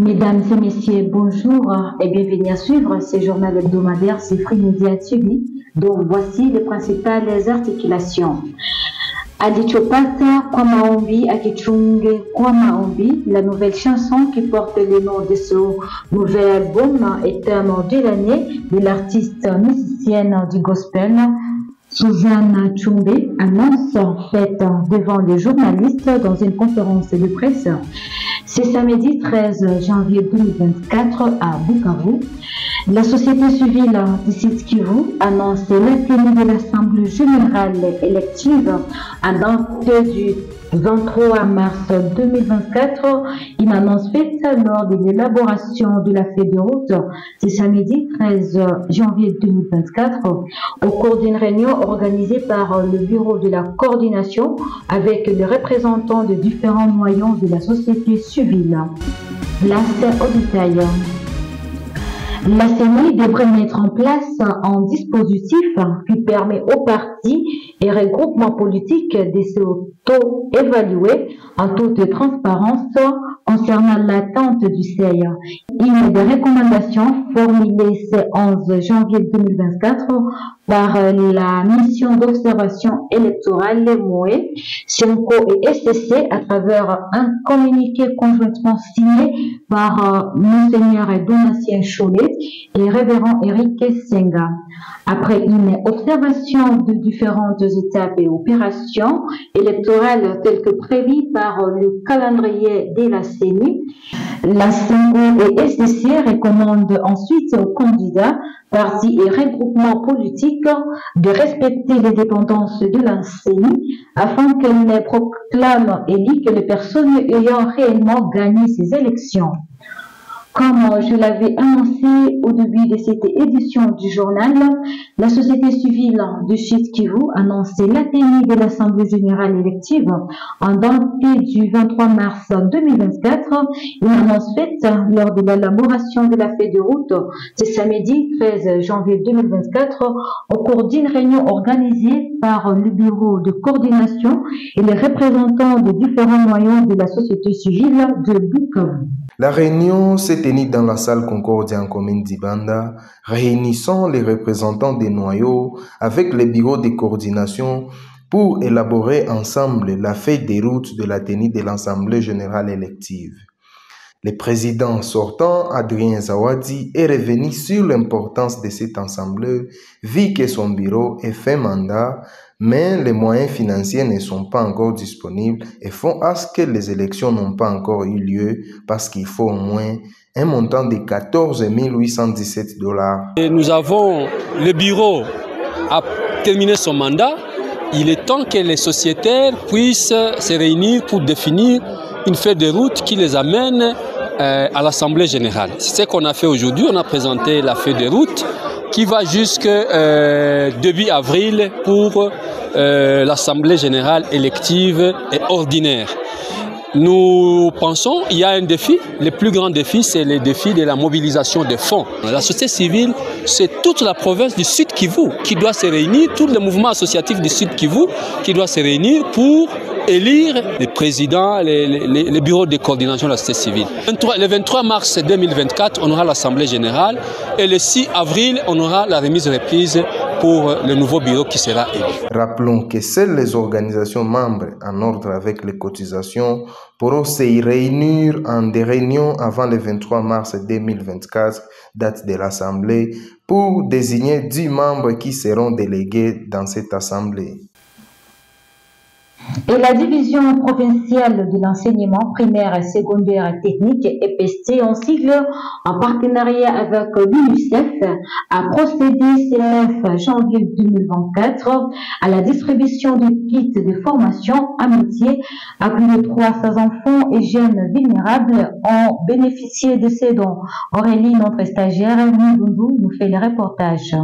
Mesdames et messieurs, bonjour et bienvenue à suivre ce journal hebdomadaire Free Media TV. Donc voici les principales articulations. Alichopata kwa maombi akichunge kwa maombi, la nouvelle chanson qui porte le nom de ce nouvel album est thème de l'année de l'artiste musicienne du gospel Suzanne Chumbe, annonce faite devant les journalistes dans une conférence de presse. C'est samedi 13 janvier 2024 à Bukavu. La société civile du site Kivu annonce la tenue de l'Assemblée générale élective à date du 23 mars 2024. Une annonce faite lors de l'élaboration de la feuille de route ce samedi 13 janvier 2024 au cours d'une réunion organisée par le bureau de la coordination avec les représentants de différents moyens de la société civile. Place au détail. La CENI devrait mettre en place un dispositif qui permet aux partis et regroupements politiques de s'auto-évaluer en toute transparence concernant l'attente du CEI. Une des recommandations formulées ce 11 janvier 2024 par la mission d'observation électorale MOE, SIONCO et SCC à travers un communiqué conjointement signé par Monseigneur Donatien Cholet et Révérend Eric Senga. Après une observation de différentes étapes et opérations électorales telles que prévues par le calendrier de la CENI, la SIONCO et SCC recommandent ensuite aux candidats, partis et regroupements politiques de respecter les dépendances de la CENI afin qu'elle ne proclame élit que les personnes ayant réellement gagné ces élections. Comme je l'avais annoncé au début de cette édition du journal, la société civile du site Kivu annonçait la tenue de l'Assemblée générale élective en date du 23 mars 2024. Une annonce faite lors de l'élaboration de la feuille de route ce samedi 13 janvier 2024 au cours d'une réunion organisée par le bureau de coordination et les représentants de différents moyens de la société civile de Bukavu. La réunion s'est tenue dans la salle Concordia en commune d'Ibanda, réunissant les représentants des noyaux avec les bureaux de coordination pour élaborer ensemble la feuille de route de la tenue de l'Assemblée générale élective. Le président sortant, Adrien Zawadi, est revenu sur l'importance de cette assemblée, vu que son bureau est fait mandat, mais les moyens financiers ne sont pas encore disponibles et font à ce que les élections n'ont pas encore eu lieu parce qu'il faut au moins un montant de 14 817 $. Nous avons le bureau à terminer son mandat. Il est temps que les sociétaires puissent se réunir pour définir une feuille de route qui les amène à l'Assemblée générale. C'est ce qu'on a fait aujourd'hui. On a présenté la feuille de route qui va jusqu'à début avril pour l'Assemblée générale élective et ordinaire. Nous pensons qu'il y a un défi. Le plus grand défi, c'est le défi de la mobilisation des fonds. La société civile, c'est toute la province du Sud Kivu qui doit se réunir, tout le mouvement associatif du Sud Kivu qui doit se réunir pour élire les présidents, les bureaux de coordination de la société civile. Le 23 mars 2024, on aura l'Assemblée générale et le 6 avril, on aura la remise-reprise pour le nouveau bureau qui sera élu. Rappelons que seules les organisations membres en ordre avec les cotisations pourront se réunir en des réunions avant le 23 mars 2024, date de l'Assemblée, pour désigner 10 membres qui seront délégués dans cette Assemblée. Et la division provinciale de l'enseignement primaire et secondaire technique EPST en sigle en partenariat avec l'UNICEF a procédé ce 9 janvier 2024 à la distribution de kits de formation à métier à plus de 300 enfants et jeunes vulnérables ont bénéficié de ces dons. Aurélie, notre stagiaire, nous fait le reportage.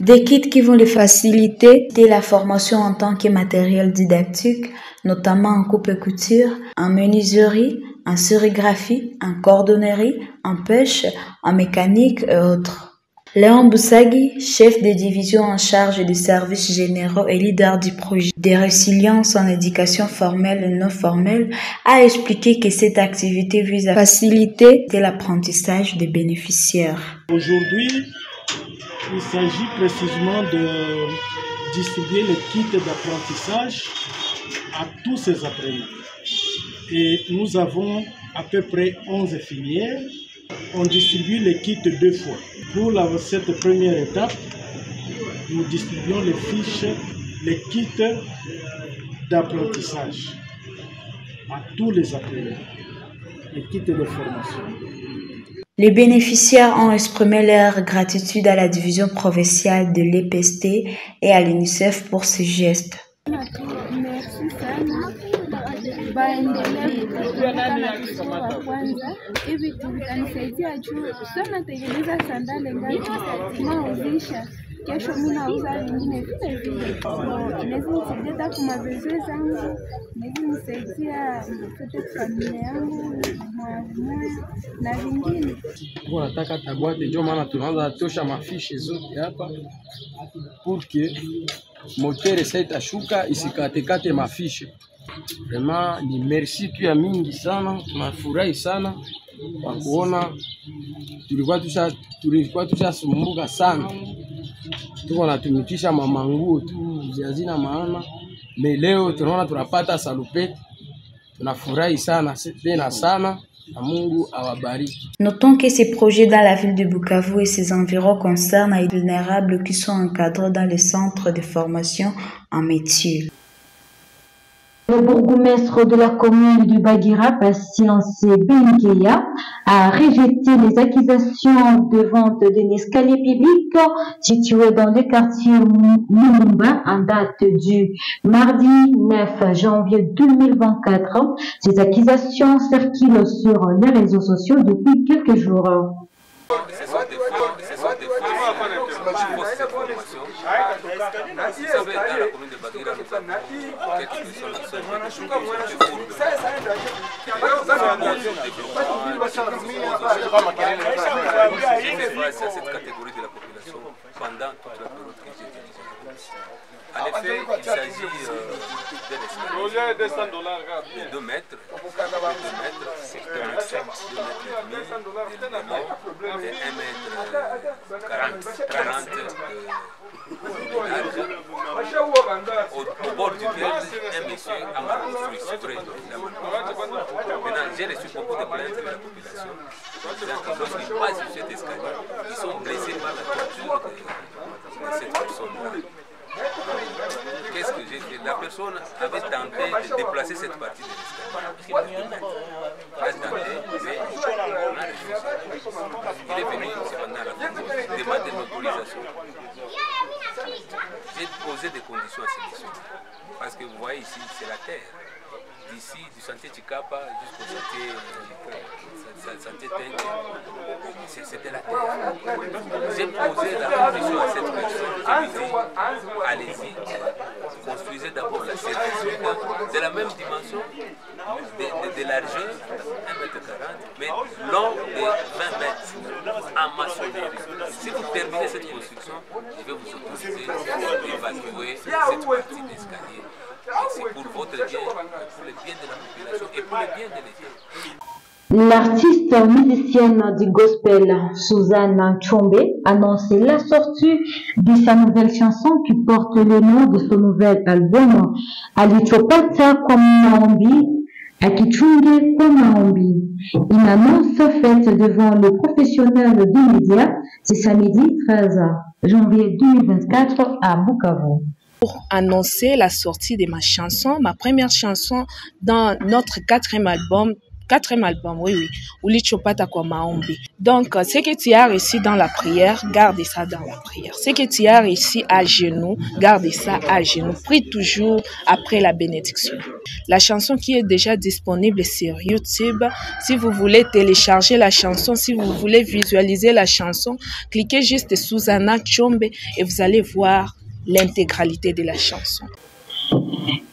Des kits qui vont les faciliter la formation en tant que matériel didactique, notamment en coupe-couture, en menuiserie, en sérigraphie, en cordonnerie, en pêche, en mécanique et autres. Léon Boussagui, chef de division en charge des services généraux et leader du projet de résilience en éducation formelle et non formelle, a expliqué que cette activité vise à faciliter l'apprentissage des bénéficiaires. Aujourd'hui, il s'agit précisément de distribuer les kits d'apprentissage à tous ces apprenants. Et nous avons à peu près 11 filières. On distribue les kits 2 fois. Pour cette première étape, nous distribuons les fiches, les kits d'apprentissage à tous les apprenants, les kits de formation. Les bénéficiaires ont exprimé leur gratitude à la division provinciale de l'EPST et à l'UNICEF pour ce geste. Merci sana baendelee wa kwanza hivi vitanisaidia juu sio natengeneza sandale ngapi nauzisha kesho mimi nauza vingine vile vile, inaweza nisaidia hata kwa mabezwe zangu, inaweza nisaidia mtoto familia yangu na vingine. Kwa nataka tabwate ndio maana tunaanza tosha mafishi zote hapa porque motere sasa itashuka isikatekate mafishi. Vraiment ni merci tu ya mingi sana, tunafurahi sana kwa kuona tulikuwa tushasumbuka sana, tuko natumikisha mamanguo tu hazina maana, mais leo tunaona tunapata salupete, tunafurahi sana tena sana. Notons que ces projets dans la ville de Bukavu et ses environs concernent les vulnérables qui sont encadrés dans les centres de formation en métier. Le bourgmestre de la commune de Bagira, Patience Benkeya, a rejeté les accusations de vente d'un escalier public situé dans le quartier Mulumba en date du mardi 9 janvier 2024. Ces accusations circulent sur les réseaux sociaux depuis quelques jours. Vous savez, dans la commune de Bagira, nous avons quelques personnes qui sont face à cette catégorie de la population pendant toute la période que j'ai dirigée. En effet, il s'agit d'un escalier de 2 mètres, secteur 2 mètres et 1 mètre 40 au bord duquel un monsieur a construit. Maintenant, j'ai reçu beaucoup de plaintes de la population disant que lorsqu'ils passent sur cet escalier, ils sont blessés par la torture de cette personne-là. Qu'est-ce que j'ai fait? La personne avait tenté de déplacer cette partie de l'escalier. Elle a tenté, mais on a refusé. Il est venu cependant à la commune demander une autorisation. J'ai posé des conditions à ces missions. Parce que vous voyez ici, c'est la terre. D'ici, du sentier Chikapa jusqu'au sentier Tengue, c'était la terre. J'ai posé la condition à cette personne. Je lui ai dit, allez-y, construisez d'abord la servitude de la même dimension, de largeur, 1,40 m, mais long de 20 mètres, en maçonnerie. Si vous terminez cette construction, je vais vous autoriser d'évacuer cette partie d'escalier. C'est pour votre bien, pour le bien de la population et pour le bien de l'État. L'artiste musicienne du gospel Suzanne Chombe annonce la sortie de sa nouvelle chanson qui porte le nom de son nouvel album Alichopata kwa Maombi, Akichunge kwa Maombi. Une annonce faite devant le professionnel des médias ce samedi 13 janvier 2024 à Bukavu. pour annoncer la sortie de ma chanson, ma première chanson dans notre quatrième album, oui, Ulichopata kwa maombi. Donc, ce que tu as réussi dans la prière, garde ça dans la prière. Ce que tu as réussi à genoux, garde ça à genoux. Prie toujours après la bénédiction. La chanson qui est déjà disponible sur YouTube, si vous voulez télécharger la chanson, si vous voulez visualiser la chanson, cliquez juste sous Anna Tchombe et vous allez voir l'intégralité de la chanson.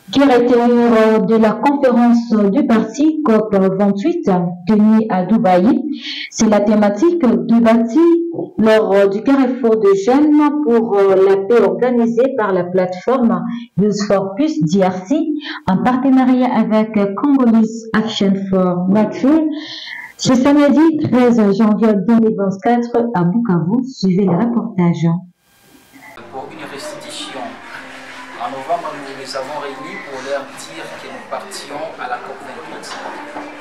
Directeur de la conférence du parti COP28 tenue à Dubaï, c'est la thématique débattue lors du carrefour de jeunes pour la paix organisée par la plateforme Youth for Peace DRC en partenariat avec Congolese Action for Nature. Ce samedi 13 janvier 2024 à Bukavu, suivez le reportage. Pour une restitution. En novembre, nous les avons réunis pour leur dire que nous partions à la COP28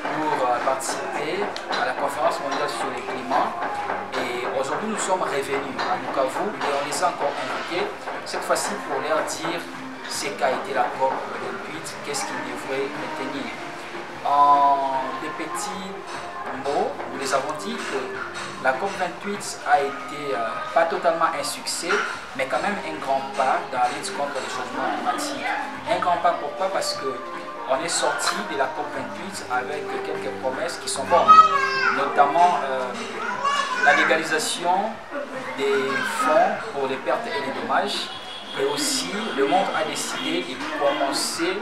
pour participer à la conférence mondiale sur le climat. Et aujourd'hui, nous sommes revenus à Bukavu et on les a encore invités, cette fois-ci pour leur dire ce qu'a été la COP28, qu'est-ce qu'ils devraient retenir. En des petits mots, nous les avons dit que la COP28 a été pas totalement un succès, mais quand même un grand pas dans la lutte contre le changement climatique. Un grand pas pourquoi? Parce qu'on est sorti de la COP28 avec quelques promesses qui sont bonnes, notamment la légalisation des fonds pour les pertes et les dommages, et aussi le monde a décidé de commencer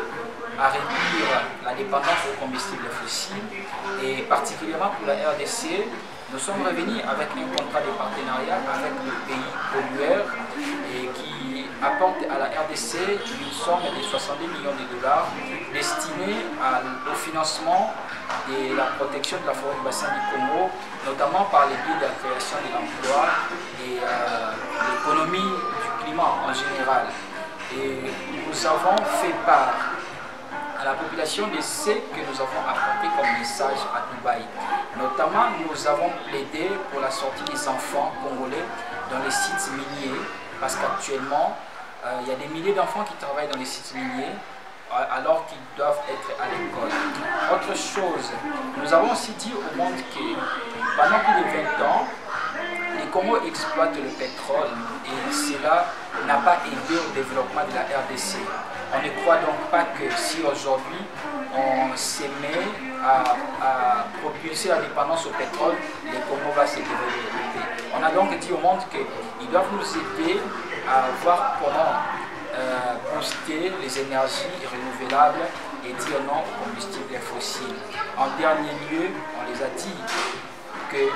à réduire la dépendance aux combustibles fossiles, et particulièrement pour la RDC, nous sommes revenus avec un contrat de partenariat avec le pays pollueur et qui apporte à la RDC une somme de 70 millions de dollars destinée au financement de la protection de la forêt du bassin du Congo, notamment par les biais de la création de l'emploi et l'économie du climat en général. Et nous avons fait part à la population de ce que nous avons apporté comme message à Dubaï. Notamment, nous avons plaidé pour la sortie des enfants congolais dans les sites miniers, parce qu'actuellement, il y a des milliers d'enfants qui travaillent dans les sites miniers alors qu'ils doivent être à l'école. Autre chose, nous avons aussi dit au monde que pendant plus de 20 ans, les Congo exploitent le pétrole et cela n'a pas aidé au développement de la RDC. On ne croit donc pas que si aujourd'hui on se met à propulser la dépendance au pétrole, le Congo va se développer. On a donc dit au monde qu'ils doivent nous aider à voir comment booster les énergies renouvelables et dire non aux combustibles fossiles. En dernier lieu, on les a dit que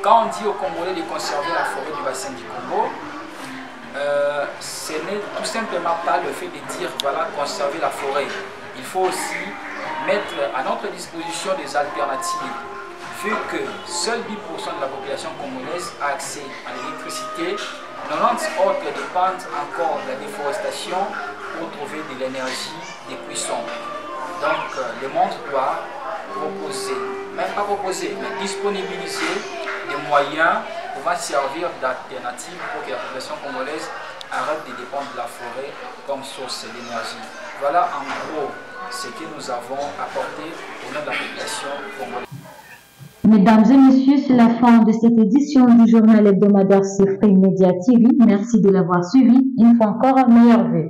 quand on dit aux Congolais de conserver la forêt du bassin du Congo, ce n'est tout simplement pas le fait de dire voilà, conserver la forêt. Il faut aussi mettre à notre disposition des alternatives. Vu que seuls 10% de la population congolaise a accès à l'électricité, 90 autres dépendent encore de la déforestation pour trouver de l'énergie des cuissons. Donc le monde doit proposer, même pas proposer, mais disponibiliser des moyens pouvant servir d'alternative pour que la population congolaise arrête de dépendre de la forêt comme source d'énergie. Voilà en gros ce que nous avons apporté au nom de la population congolaise. Mesdames et messieurs, c'est la fin de cette édition du journal hebdomadaire Free Media TV. Merci de l'avoir suivi. Une fois encore, meilleure vue.